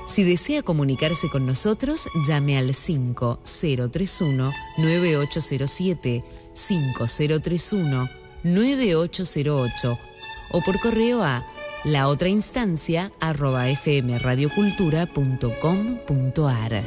Si desea comunicarse con nosotros, llame al 5031-9807, 5031-9808 o por correo a laotrainstancia@fmradiocultura.com.ar.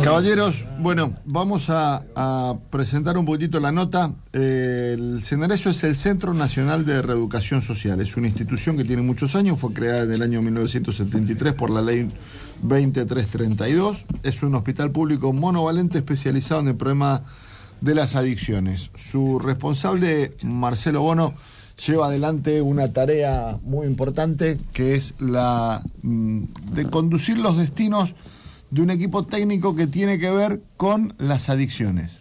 Caballeros, bueno, vamos a presentar un poquito la nota. El CENARESO es el Centro Nacional de Reeducación Social. Es una institución que tiene muchos años, fue creada en el año 1973 por la ley 20332. Es un hospital público monovalente especializado en el problema de las adicciones. Su responsable, Marcelo Bono, lleva adelante una tarea muy importante, que es la de conducir los destinos de un equipo técnico que tiene que ver con las adicciones.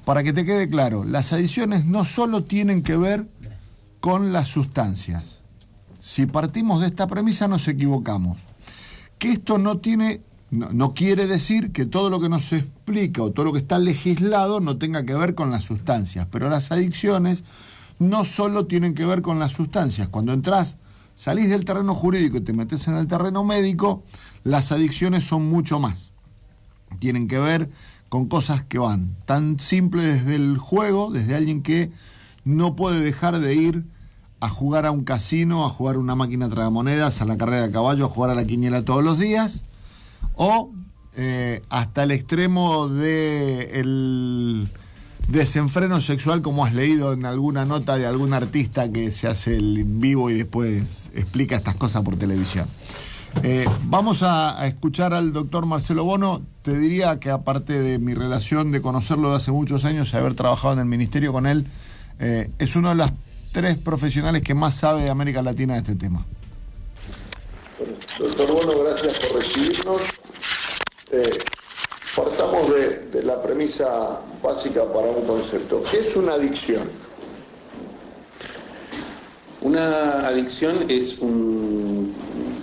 Para que te quede claro, las adicciones no solo tienen que ver con las sustancias. Si partimos de esta premisa nos equivocamos. Que esto no quiere decir que todo lo que nos explica o todo lo que está legislado no tenga que ver con las sustancias, pero las adicciones no solo tienen que ver con las sustancias. Cuando salís del terreno jurídico y te metes en el terreno médico, las adicciones son mucho más. Tienen que ver con cosas que van tan simples desde el juego, desde alguien que no puede dejar de ir a jugar a un casino, a jugar a una máquina tragamonedas, a la carrera de caballo, a jugar a la quiniela todos los días, o hasta el extremo del desenfreno sexual, como has leído en alguna nota de algún artista que se hace el vivo y después explica estas cosas por televisión. Vamos a escuchar al doctor Marcelo Bono. Te diría que, aparte de mi relación de conocerlo de hace muchos años y haber trabajado en el ministerio con él, es uno de los 3 profesionales que más sabe de América Latina de este tema. Doctor Bono, gracias por recibirnos. Partamos de la premisa básica para un concepto. ¿Qué es una adicción? Una adicción es un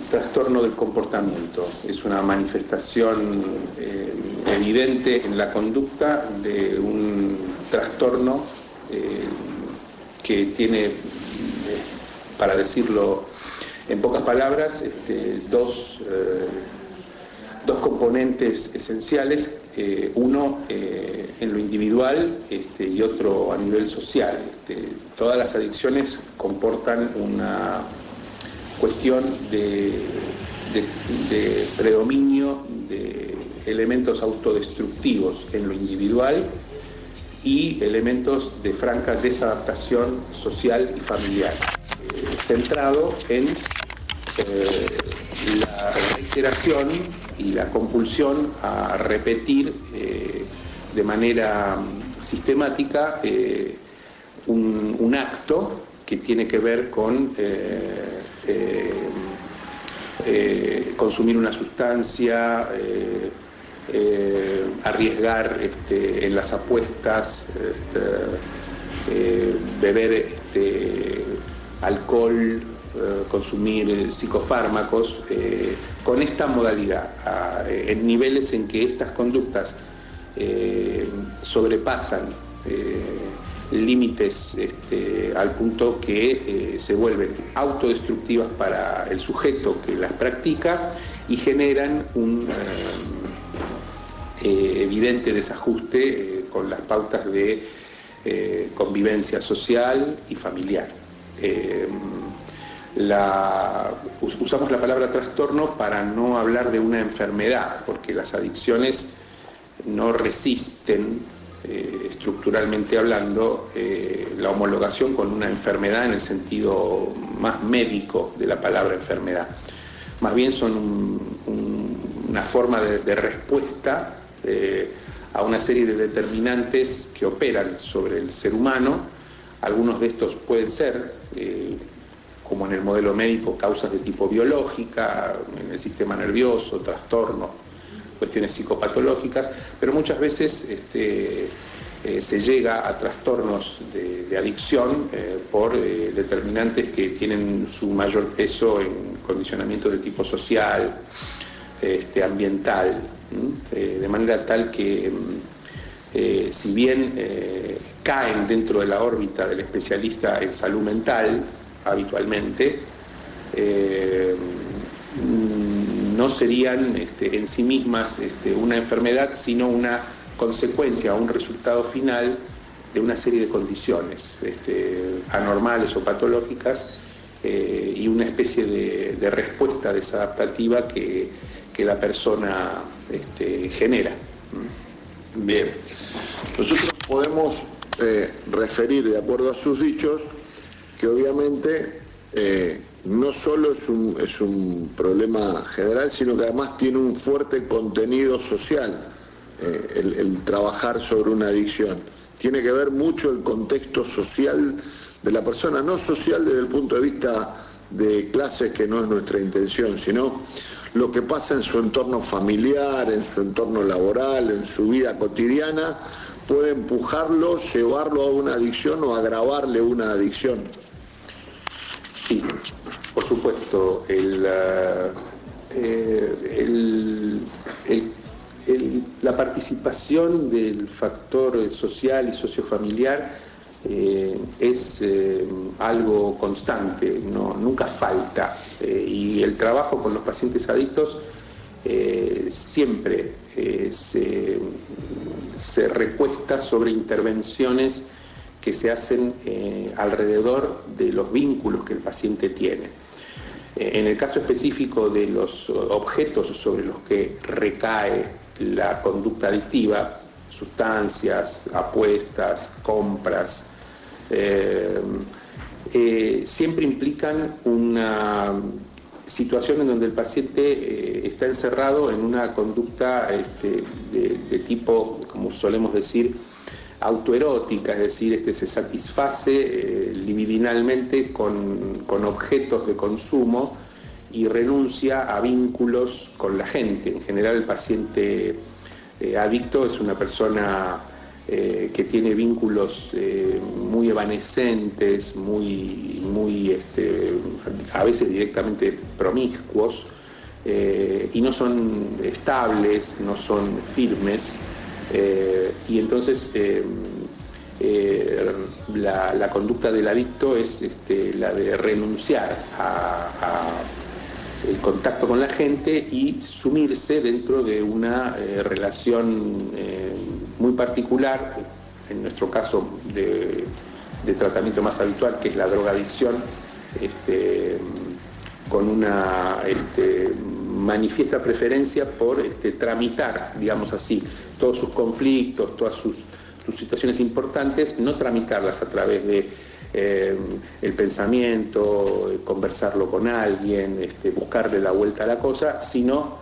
trastorno del comportamiento, es una manifestación evidente en la conducta de un trastorno que tiene, para decirlo en pocas palabras, dos componentes esenciales, uno en lo individual y otro a nivel social. Todas las adicciones comportan una cuestión de predominio de elementos autodestructivos en lo individual y elementos de franca desadaptación social y familiar, centrado en la reiteración y la compulsión a repetir de manera sistemática un acto que tiene que ver con consumir una sustancia, arriesgar en las apuestas, beber alcohol, consumir psicofármacos, con esta modalidad, en niveles en que estas conductas sobrepasan límites al punto que se vuelven autodestructivas para el sujeto que las practica y generan un evidente desajuste con las pautas de convivencia social y familiar. Usamos la palabra trastorno para no hablar de una enfermedad, porque las adicciones no resisten, estructuralmente hablando, la homologación con una enfermedad en el sentido más médico de la palabra enfermedad. Más bien son una forma de respuesta a una serie de determinantes que operan sobre el ser humano. Algunos de estos pueden ser, como en el modelo médico, causas de tipo biológica, en el sistema nervioso, trastornos, cuestiones psicopatológicas, pero muchas veces se llega a trastornos de adicción por determinantes que tienen su mayor peso en condicionamiento de tipo social, ambiental, de manera tal que si bien caen dentro de la órbita del especialista en salud mental habitualmente, no serían en sí mismas una enfermedad, sino una consecuencia o un resultado final de una serie de condiciones anormales o patológicas, y una especie de respuesta desadaptativa que la persona genera. Bien, nosotros podemos referir, de acuerdo a sus dichos, que obviamente no solo es un problema general, sino que además tiene un fuerte contenido social, el trabajar sobre una adicción. Tiene que ver mucho el contexto social de la persona, no social desde el punto de vista de clases, que no es nuestra intención, sino lo que pasa en su entorno familiar, en su entorno laboral, en su vida cotidiana, puede empujarlo, llevarlo a una adicción o agravarle una adicción. Sí, por supuesto, la participación del factor social y sociofamiliar es algo constante, nunca falta, y el trabajo con los pacientes adictos siempre se recuesta sobre intervenciones que se hacen alrededor de los vínculos que el paciente tiene. En el caso específico de los objetos sobre los que recae la conducta adictiva, sustancias, apuestas, compras, siempre implican una situación en donde el paciente está encerrado en una conducta de tipo, como solemos decir, autoerótica, es decir, se satisface libidinalmente con objetos de consumo y renuncia a vínculos con la gente. En general, el paciente adicto es una persona que tiene vínculos muy evanescentes, muy a veces directamente promiscuos, y no son estables, no son firmes, y entonces la conducta del adicto es la de renunciar a el contacto con la gente y sumirse dentro de una relación muy particular, en nuestro caso de tratamiento más habitual, que es la drogadicción, con una manifiesta preferencia por tramitar, digamos así, todos sus conflictos, todas sus situaciones importantes, no tramitarlas a través de el pensamiento, conversarlo con alguien, buscarle la vuelta a la cosa, sino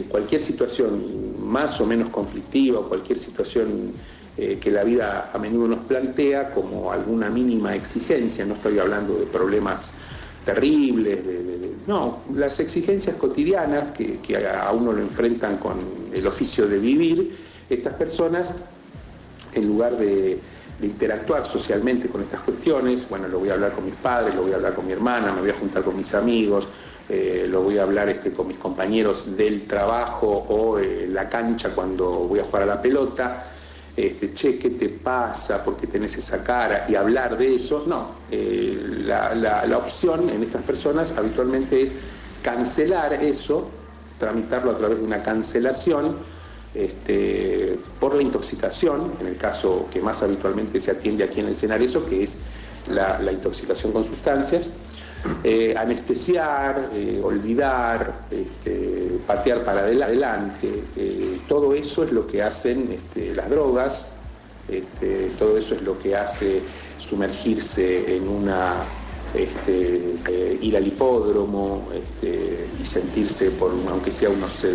cualquier situación más o menos conflictiva, cualquier situación que la vida a menudo nos plantea como alguna mínima exigencia. No estoy hablando de problemas terribles, no, las exigencias cotidianas que a uno lo enfrentan con el oficio de vivir. Estas personas, en lugar de interactuar socialmente con estas cuestiones, bueno, lo voy a hablar con mis padres, lo voy a hablar con mi hermana, me voy a juntar con mis amigos, lo voy a hablar con mis compañeros del trabajo o la cancha cuando voy a jugar a la pelota, che, ¿qué te pasa? ¿Por qué tenés esa cara? Y hablar de eso. No, la opción en estas personas habitualmente es cancelar eso, tramitarlo a través de una cancelación, por la intoxicación, en el caso que más habitualmente se atiende aquí en el Senar, eso que es la intoxicación con sustancias, anestesiar, olvidar, patear para adelante, todo eso es lo que hacen las drogas, todo eso es lo que hace sumergirse en una ir al hipódromo y sentirse, aunque sea unos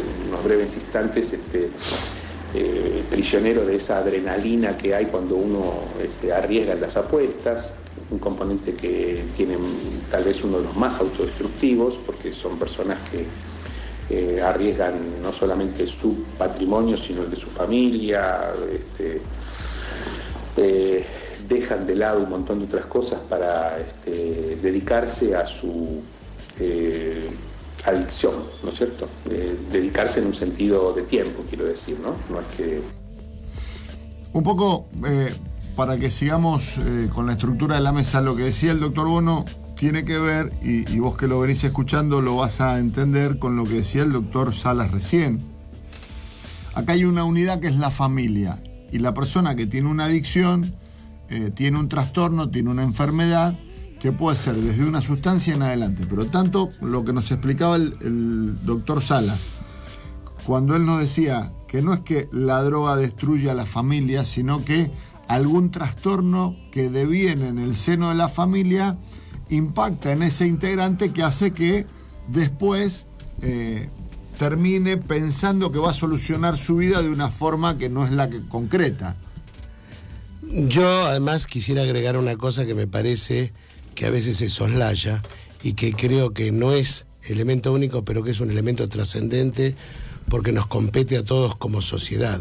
breves instantes, prisionero de esa adrenalina que hay cuando uno arriesga las apuestas, un componente que tiene tal vez uno de los más autodestructivos, porque son personas que arriesgan no solamente su patrimonio, sino el de su familia, dejan de lado un montón de otras cosas para dedicarse a su adicción, ¿no es cierto? Dedicarse en un sentido de tiempo, quiero decir, ¿no? No es que... Un poco, para que sigamos con la estructura de la mesa, lo que decía el doctor Bono tiene que ver, y vos que lo venís escuchando lo vas a entender, con lo que decía el doctor Salas recién. Acá hay una unidad que es la familia, y la persona que tiene una adicción, tiene un trastorno, tiene una enfermedad, que puede ser desde una sustancia en adelante. Pero tanto lo que nos explicaba el doctor Salas, cuando él nos decía que no es que la droga destruya a la familia, sino que algún trastorno que deviene en el seno de la familia impacta en ese integrante, que hace que después termine pensando que va a solucionar su vida de una forma que no es la que concreta. Yo además quisiera agregar una cosa que me parece que a veces se soslaya y que creo que no es elemento único, pero que es un elemento trascendente porque nos compete a todos como sociedad.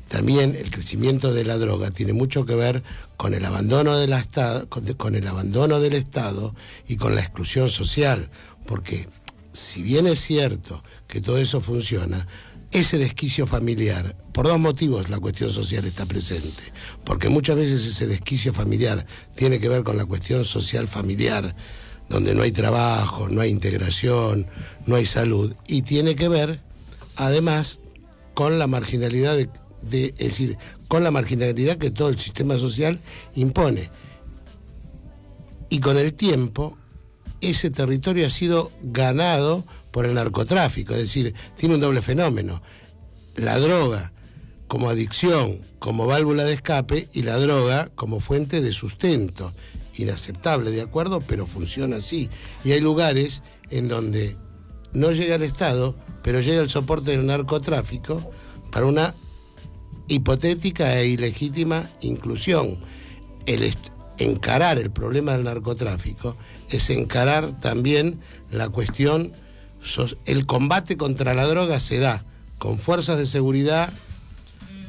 También el crecimiento de la droga tiene mucho que ver con el abandono del Estado y con la exclusión social, porque si bien es cierto que todo eso funciona, ese desquicio familiar, por dos motivos la cuestión social está presente, porque muchas veces ese desquicio familiar tiene que ver con la cuestión social familiar, donde no hay trabajo, no hay integración, no hay salud, y tiene que ver además con la marginalidad es decir, con la marginalidad que todo el sistema social impone. Y con el tiempo, ese territorio ha sido ganado por el narcotráfico, es decir, tiene un doble fenómeno: la droga como adicción, como válvula de escape, y la droga como fuente de sustento. Inaceptable, de acuerdo, pero funciona así. Y hay lugares en donde no llega el Estado, pero llega el soporte del narcotráfico para una hipotética e ilegítima inclusión. Encarar el problema del narcotráfico es encarar también la cuestión, el combate contra la droga se da con fuerzas de seguridad,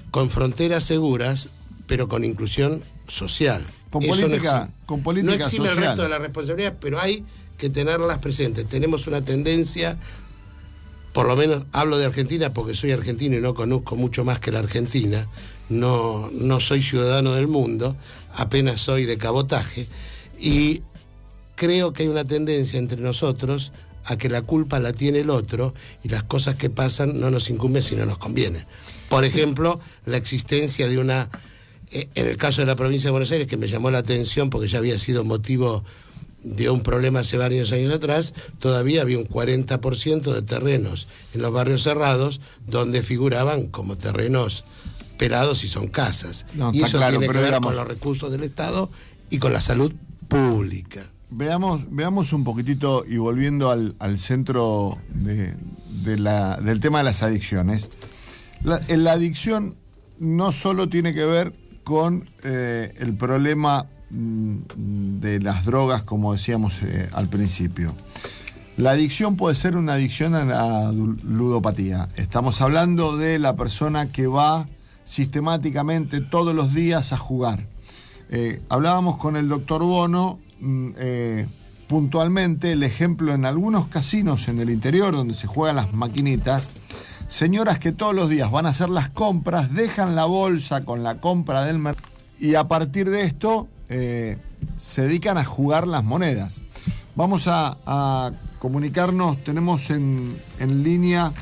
con fronteras seguras, pero con inclusión social. Con política no exime social. El resto de la responsabilidad, pero hay que tenerlas presentes. Tenemos una tendencia, por lo menos hablo de Argentina porque soy argentino y no conozco mucho más que la Argentina, no soy ciudadano del mundo, apenas soy de cabotaje, y creo que hay una tendencia entre nosotros a que la culpa la tiene el otro y las cosas que pasan no nos incumben si no nos conviene. Por ejemplo, la existencia de una, en el caso de la provincia de Buenos Aires, que me llamó la atención porque ya había sido motivo de un problema hace varios años atrás, todavía había un 40% de terrenos en los barrios cerrados donde figuraban como terrenos pelados y son casas. No, y eso claro, tiene que ver digamos, con los recursos del Estado y con la salud pública. Veamos un poquitito, y volviendo al centro del tema de las adicciones. La adicción no solo tiene que ver con el problema de las drogas, como decíamos al principio. La adicción puede ser una adicción a la ludopatía. Estamos hablando de la persona que va sistemáticamente todos los días a jugar. Hablábamos con el doctor Bono puntualmente el ejemplo en algunos casinos en el interior donde se juegan las maquinitas, señoras que todos los días van a hacer las compras, dejan la bolsa con la compra del mercado y a partir de esto se dedican a jugar las monedas. Vamos a comunicarnos, tenemos en línea